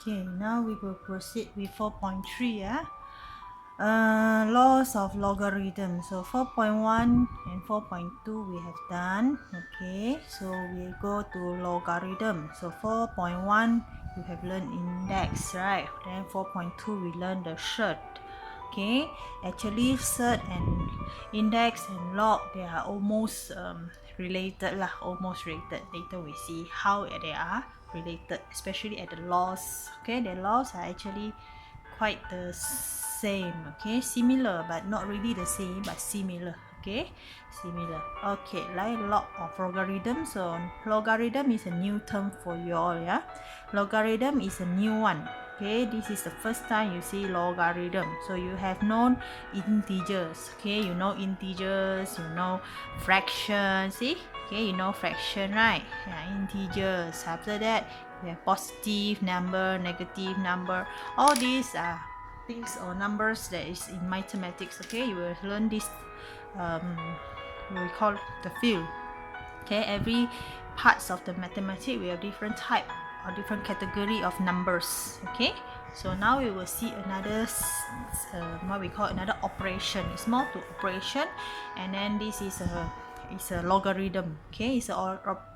Okay, now we will proceed with 4.3. Laws of logarithm. So 4.1 and 4.2 we have done. Okay, so we go to logarithm. So 4.1 you have learned index, right? Then 4.2 we learn the surd. Okay, actually surd and index and log, they are almost related lah, almost related. Later we see how they are related, especially at the laws. Okay, the laws are actually quite the same. Okay, similar but not really the same, but similar. Okay, similar. Okay, like log of logarithm. So logarithm is a new term for you all. Yeah, logarithm is a new one. Okay, this is the first time you see logarithm. So you have known integers. Okay, you know integers, you know fraction. See, okay, you know fraction, right? Yeah, integers. After that we have positive number, negative number. All these are things or numbers that is in mathematics. Okay, you will learn this we call the field. Okay, every parts of the mathematics we have different type or different category of numbers. Okay, so now we will see another what we call another operation. It's more to operation, and then this is a logarithm. Okay, it's a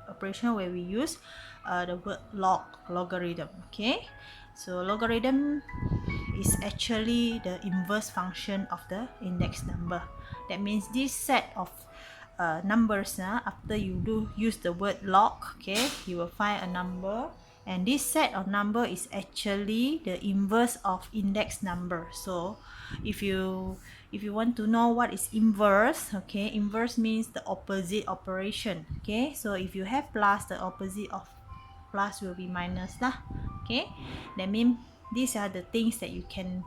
operation where we use the word logarithm. Okay, so logarithm is actually the inverse function of the index number. That means this set of numbers, after you do use the word log, okay, you will find a number, and this set of number is actually the inverse of index number. So if you want to know what is inverse, okay, inverse means the opposite operation. Okay, so if you have plus, the opposite of plus will be minus lah. Okay, that means these are the things that you can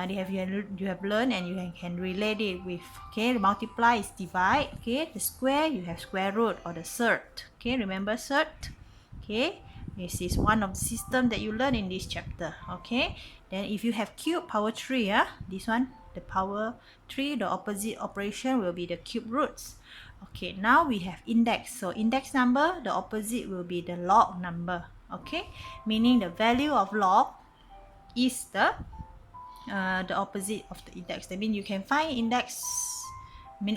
you have learned and you can relate it with. Okay, multiply is divide. Okay, the square you have square root or the surd. Okay, remember surd. Okay, this is one of the system that you learn in this chapter. Okay, then if you have cube power 3, this one the power 3, the opposite operation will be the cube roots. Okay, now we have index. So index number, the opposite will be the log number. Okay, meaning the value of log is the opposite of the index. That means you can find index,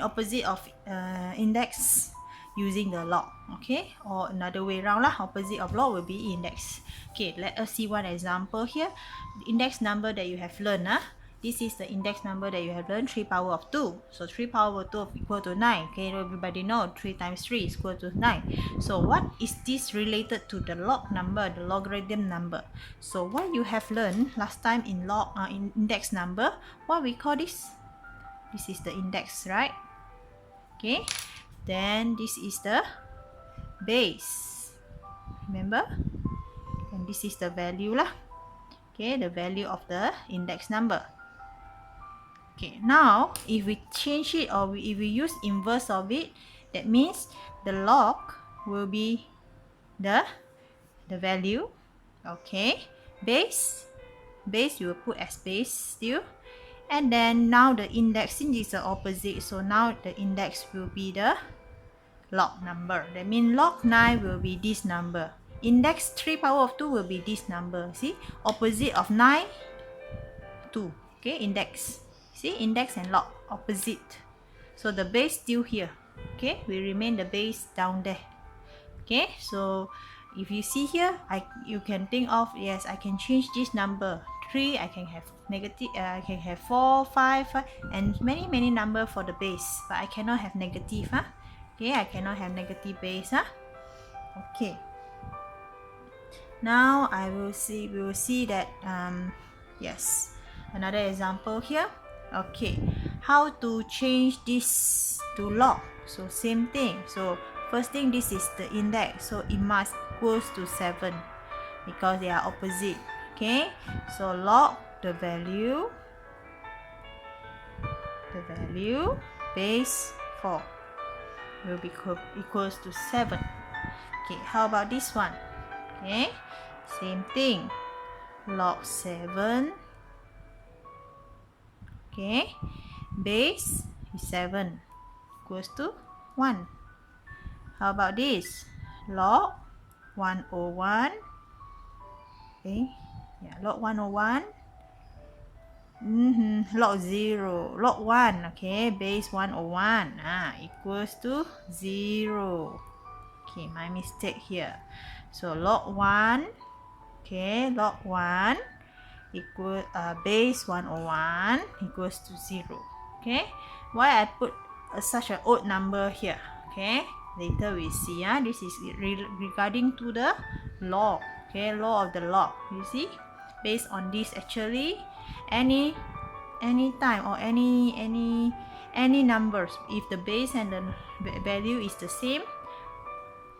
opposite of index using the log. Okay, or another way around lah, opposite of log will be index. Okay, let us see one example here. The index number that you have learned, this is the index number that you have learned, 3 power of 2. So 3 power of 2 equal to 9. Okay, everybody know 3 times 3 is equal to 9. So what is this related to the log number, the logarithm number? So what you have learned last time in in index number, what we call this? This is the index, right? Okay, then this is the base. Remember? And this is the value lah. Okay, the value of the index number. Okay, now if we change it or if we use inverse of it, that means the log will be the value. Okay, base you will put as base still, and then now the index, since it's the opposite, so now the index will be the log number. That means log 9 will be this number, index 3 power of 2 will be this number. See, opposite of 9, 2. Okay, index. See, index and log opposite, so the base still here. Okay, we remain the base down there. Okay, so if you see here, you can think of, yes, I can change this number 3, I can have negative, I can have 4, 5, and many number for the base, but I cannot have negative. Okay, I cannot have negative base. Okay, now we will see that yes, another example here. Okay, how to change this to log? So same thing. So first thing, this is the index, so it must equals to 7 because they are opposite. Okay, so log the value base 4 will be equals to 7. Okay, how about this one? Okay, same thing, log 7. Okay, base is 7 equals to 1. How about this? Log 101. Okay, Yeah, log 101. Log 0. Log 1, okay, base 101 equals to 0. Okay, my mistake here. So log 1, okay, log 1 equal base 101 equals to 0. Okay, why I put such an odd number here? Okay, later we see. This is regarding to the law. Okay, law of the log. You see, based on this, actually, any time or any numbers, if the base and the value is the same,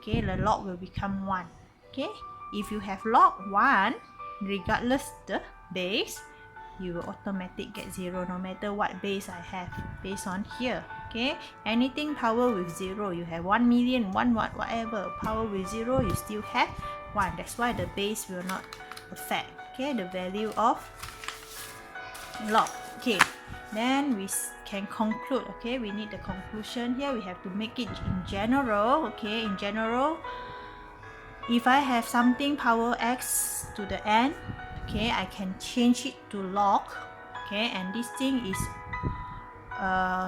okay, the log will become 1. Okay, if you have log 1 regardless the base, you will automatically get 0 no matter what base I have based on here. Okay, anything power with 0, you have 1 million, 1 whatever power with 0, you still have 1. That's why the base will not affect, okay, the value of log. Okay, then we can conclude. Okay, we need the conclusion here. We have to make it in general. Okay, in general, if I have something power x to the n, okay, I can change it to log. Okay, and this thing is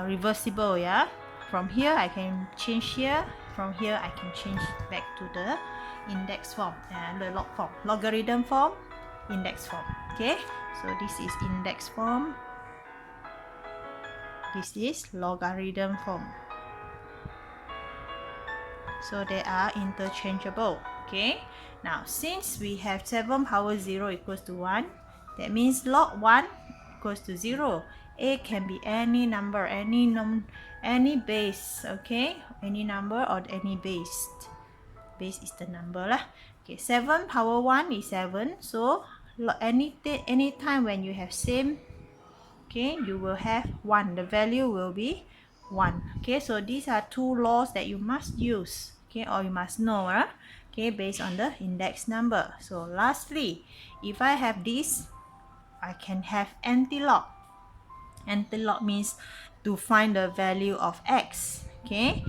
reversible. Yeah, from here I can change here, from here I can change back to the index form and the log form, logarithm form, index form. Okay, so this is index form, this is logarithm form, so they are interchangeable. Okay, now since we have 7 power 0 equals to 1, that means log 1 equals to 0. A can be any number, any base. Okay, any number or any base. Base is the number lah. Okay, 7 power 1 is 7, so any time when you have same, okay, you will have 1. The value will be 1. Okay, so these are two laws that you must use, okay, or you must know, okay, based on the index number. So lastly, if I have this, I can have anti-log. Anti-log means to find the value of x, okay,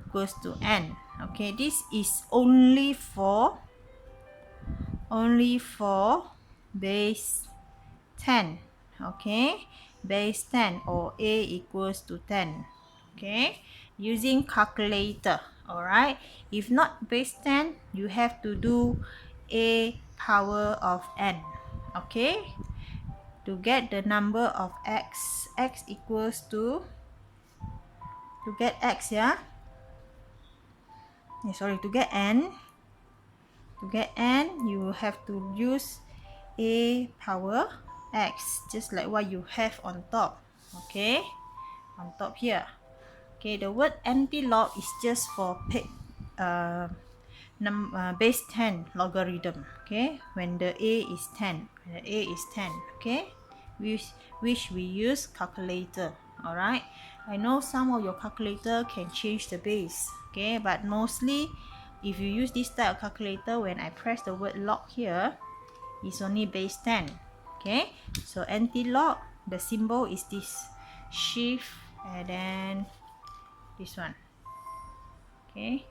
equals to n. Okay, this is only for base 10. Okay, base 10 or a equals to 10. Okay, using calculator. All right, if not base 10, you have to do a power of n. Okay, to get the number of x equals to get x, yeah, to get n, you have to use a power x, just like what you have on top. Okay, on top here. Okay, the word anti-log is just for base 10 logarithm. Okay, when the a is 10, okay, which we use calculator. All right, I know some of your calculator can change the base, okay, but mostly if you use this type of calculator, when I press the word log here, it's only base 10. Okay, so anti-log, the symbol is this shift and then this one. Okay,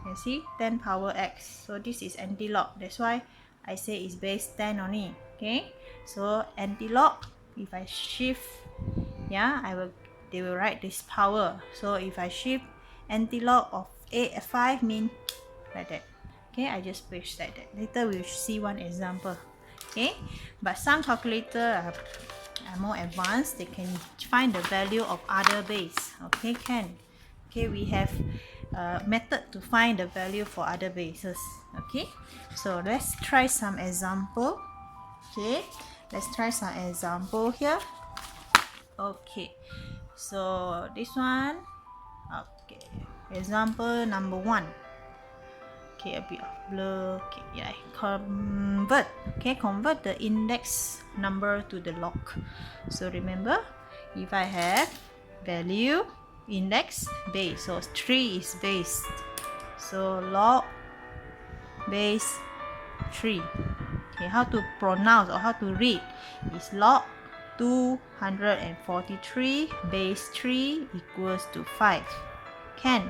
you see 10 power x, so this is anti-log. That's why I say it's base 10 only. Okay, so anti-log, if I shift, yeah, they will write this power. So if I shift anti-log of 5 mean like that. Okay, I just push like that. Later we'll see one example. Okay, but some calculator are more advanced. They can find the value of other base. Okay, can. Okay, we have a method to find the value for other bases. Okay, so let's try some example. Okay, let's try some example here. Okay, so this one. Okay, example number 1. Okay, a bit of blur. Okay, yeah, convert. Okay, convert the index number to the log. So remember, if I have value, index, base, so 3 is base, so log base 3. Okay, how to pronounce or how to read is log 243 base 3 equals to 5. Can.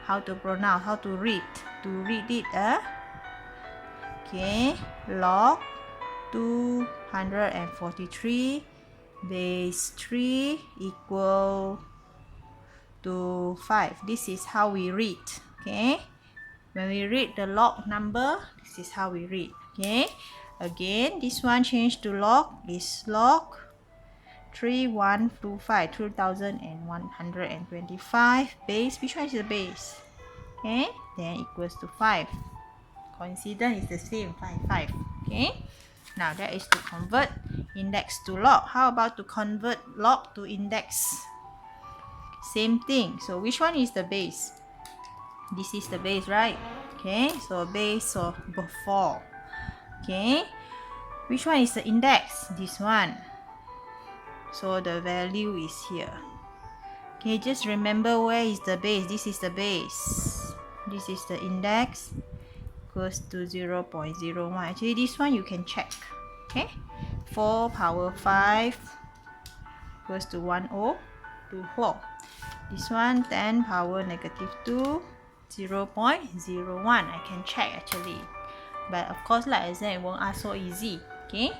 How to pronounce, how to read it, okay, log 243 base 3 equal to 5. This is how we read. Okay, when we read the log number, this is how we read. Okay, again, this one change to log is log 3125, 3125 base. Which one is the base? Okay, then equals to 5. Coincidence is the same, 5. Okay, now that is to convert index to log. How about to convert log to index? Same thing. So which one is the base? This is the base, right? Okay, so base of 4. Okay, which one is the index? This one. So the value is here. Okay, just remember where is the base. This is the base. This is the index. Equals to 0.01. Actually, this one you can check. Okay, 4 power 5 equals to 1024. This one 10 power negative 2, 0.01. I can check actually, but of course like exam it won't ask so easy. Okay,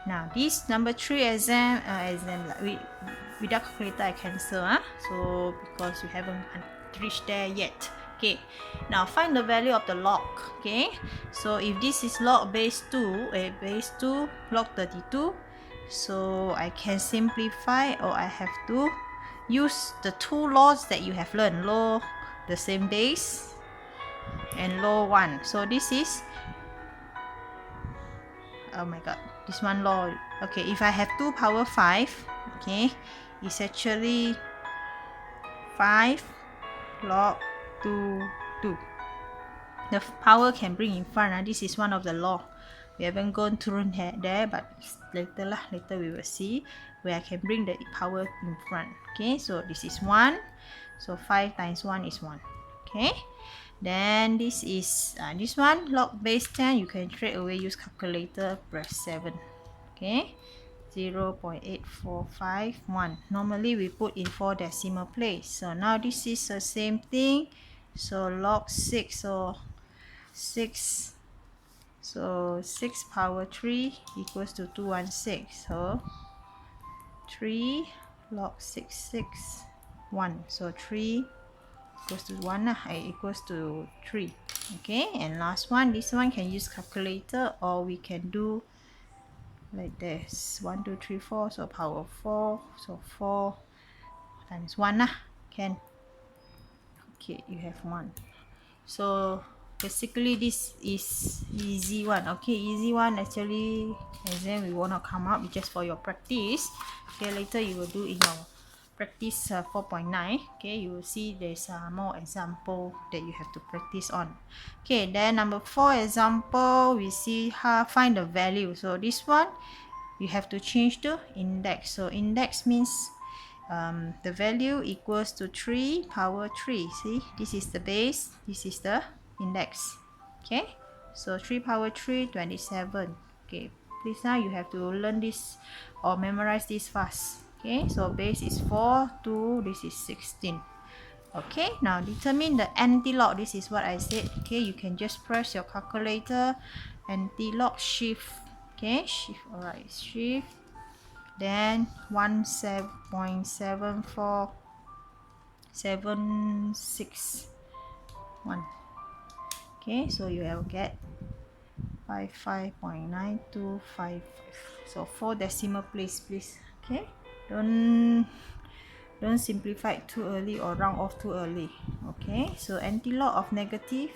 now this number 3 exam without calculator I cancel. So because you haven't reached there yet. Okay, now find the value of the log. Okay, so if this is log base 2 log 32, so I can simplify, or I have to use the two laws that you have learned, law the same base and law 1. So this is, oh my god, this one law. Okay, if I have 2 power 5, okay, it's actually 5 log 2. The power can bring in front. This is one of the law. We haven't gone through there, but later we will see where I can bring the power in front. Okay, so this is 1. So 5 times 1 is 1. Okay, then this is this one log base 10. You can straight away use calculator, press 7. Okay, 0.8451. Normally we put in 4 decimal place. So now this is the same thing. So log 6. So 6 power 3 equals to 216. So 3 log 6, 1. So 3 equals to 1, equals to 3. Okay, and last one, this one can use calculator, or we can do like this. 1 2 3 4, so power 4. So 4 times 1 can. Okay, you have 1. So basically this is easy one. Okay, easy one. Actually exam we will not come up, just for your practice. Okay, later you will do in your practice 4.9. okay, you will see there's more example that you have to practice on. Okay, then number 4 example, we see how find the value. So this one you have to change to index. So index means the value equals to 3 power 3. See, this is the base, this is the index. Okay, so 3 power 3, 27. Okay, please now you have to learn this or memorize this fast. Okay, so base is 4, 2, this is 16. Okay, now determine the anti-log. This is what I said. Okay, you can just press your calculator, anti-log, shift. Okay, shift. Alright, shift, then 17.74761. Okay, so you will get 55.9255. so 4 decimal place, please. Okay, don't simplify it too early or round off too early. Okay, so anti-log of negative,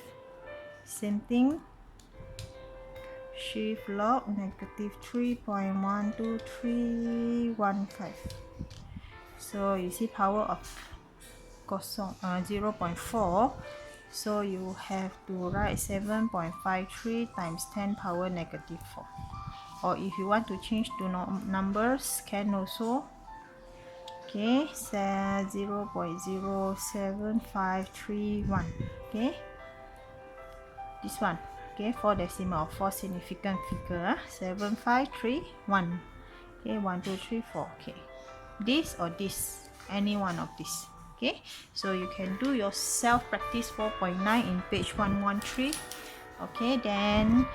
same thing, shift log negative 3.12315. so you see power of 0.4, so you have to write 7.53 times 10 power negative 4, or if you want to change to numbers can also. Okay, 0.07531. okay, this one. Okay, 4 decimal, 4 significant figure, 7531. Okay, 1 2 3 4. Okay, this or this, any one of this. Okay, so you can do your self practice 4.9 in page 113. Okay, then